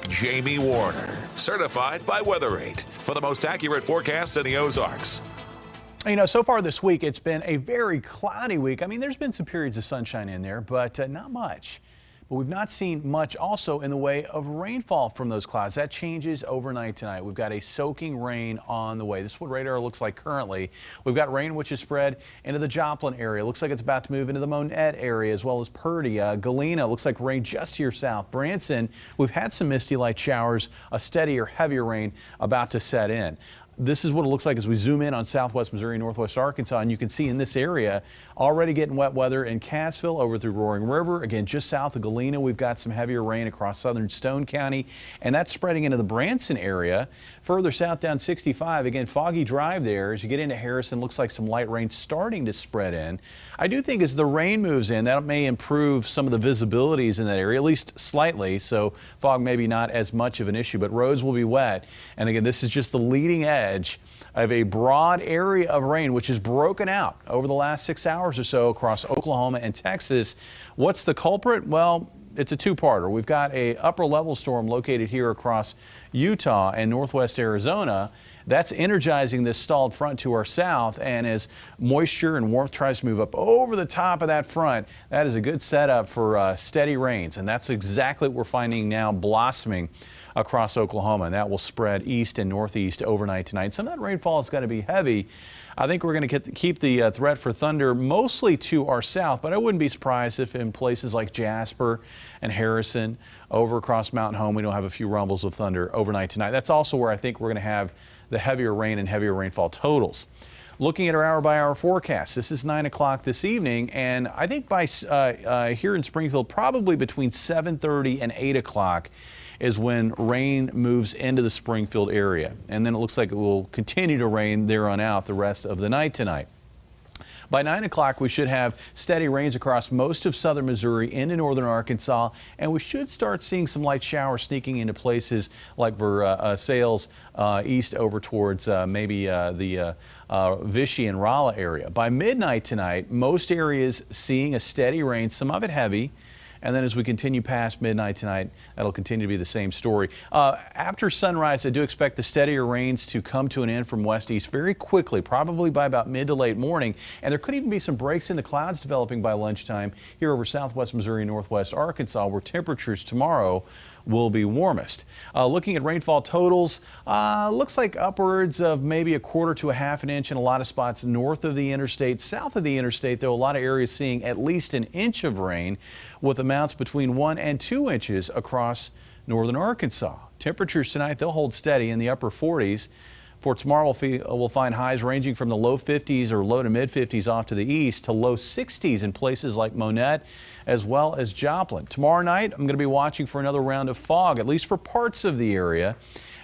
Jamie Warner, certified by WeatherRate for the most accurate forecast in the Ozarks. You know, so far this week, it's been a very cloudy week. I mean, there's been some periods of sunshine in there, but not much. But we've not seen much also in the way of rainfall from those clouds. That changes overnight tonight. We've got a soaking rain on the way. This is what radar looks like currently. We've got rain which is spread into the Joplin area. Looks like it's about to move into the Monette area as well as Purdy. Galena looks like rain just to your south. Branson, we've had some misty light showers, a steadier, heavier rain about to set in. This is what it looks like as we zoom in on southwest Missouri, northwest Arkansas, and you can see in this area already getting wet weather in Cassville over through Roaring River. Again, just south of Galena, we've got some heavier rain across southern Stone County, and that's spreading into the Branson area. Further south down 65, again, foggy drive there. As you get into Harrison, looks like some light rain starting to spread in. I do think as the rain moves in, that may improve some of the visibilities in that area, at least slightly, so fog maybe not as much of an issue, but roads will be wet. And again, this is just the leading edge of a broad area of rain which is broken out over the last 6 hours or so across Oklahoma and Texas. What's the culprit? Well, it's a two-parter. We've got a upper level storm located here across Utah and northwest Arizona. That's energizing this stalled front to our south, and as moisture and warmth tries to move up over the top of that front, that is a good setup for steady rains, and that's exactly what we're finding now blossoming across Oklahoma, and that will spread east and northeast overnight tonight. Some of that rainfall is going to be heavy. I think we're going to keep the threat for thunder mostly to our south, but I wouldn't be surprised if in places like Jasper and Harrison over across Mountain Home we don't have a few rumbles of thunder overnight tonight. That's also where I think we're going to have the heavier rain and heavier rainfall totals. Looking at our hour-by-hour forecast, this is 9 o'clock this evening, and I think by here in Springfield, probably between 7:30 and 8 o'clock is when rain moves into the Springfield area. And then it looks like it will continue to rain there on out the rest of the night tonight. By 9 o'clock, we should have steady rains across most of southern Missouri into northern Arkansas, and we should start seeing some light showers sneaking into places like Versailles east over towards maybe the Vichy and Rolla area. By midnight tonight, most areas seeing a steady rain, some of it heavy. And then as we continue past midnight tonight, that'll continue to be the same story. After sunrise, I do expect the steadier rains to come to an end from west-east very quickly, probably by about mid to late morning. And there could even be some breaks in the clouds developing by lunchtime here over southwest Missouri and northwest Arkansas, where temperatures tomorrow will be warmest. Looking at rainfall totals, looks like upwards of maybe a quarter to a half an inch in a lot of spots north of the interstate. South of the interstate, though, a lot of areas seeing at least an inch of rain, with amounts between 1 and 2 inches across northern Arkansas. Temperatures tonight, they'll hold steady in the upper 40s. For tomorrow, we'll find highs ranging from the low 50s or low to mid 50s off to the east to low 60s in places like Monette as well as Joplin. Tomorrow night, I'm going to be watching for another round of fog, at least for parts of the area.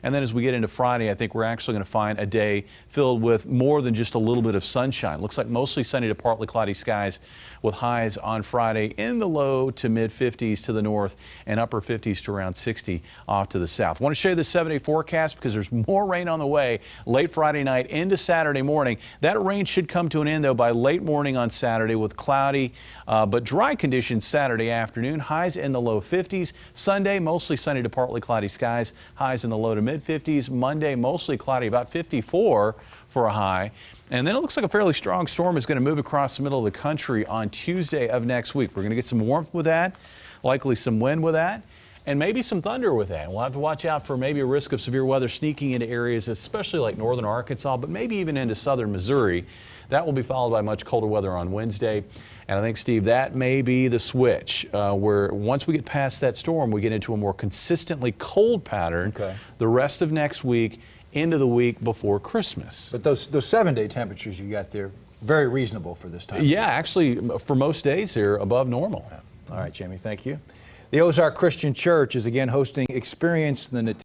And then as we get into Friday, I think we're actually going to find a day filled with more than just a little bit of sunshine. Looks like mostly sunny to partly cloudy skies with highs on Friday in the low to mid 50s to the north and upper 50s to around 60 off to the south. I want to show you the 7-day forecast because there's more rain on the way late Friday night into Saturday morning. That rain should come to an end, though, by late morning on Saturday with cloudy but dry conditions Saturday afternoon. Highs in the low 50s. Sunday, mostly sunny to partly cloudy skies. Highs in the low to mid 50s. Monday, mostly cloudy, about 54 for a high. And then it looks like a fairly strong storm is going to move across the middle of the country on Tuesday of next week. We're going to get some warmth with that, likely some wind with that, and maybe some thunder with that. We'll have to watch out for maybe a risk of severe weather sneaking into areas, especially like northern Arkansas, but maybe even into southern Missouri. That will be followed by much colder weather on Wednesday. And I think, Steve, that may be the switch where once we get past that storm, we get into a more consistently cold pattern the rest of next week into the week before Christmas. But those 7-day temperatures you got there, very reasonable for this time. Yeah, actually, for most days here, above normal. All right, Jamie, thank you. The Ozark Christian Church is again hosting Experience the Nativity.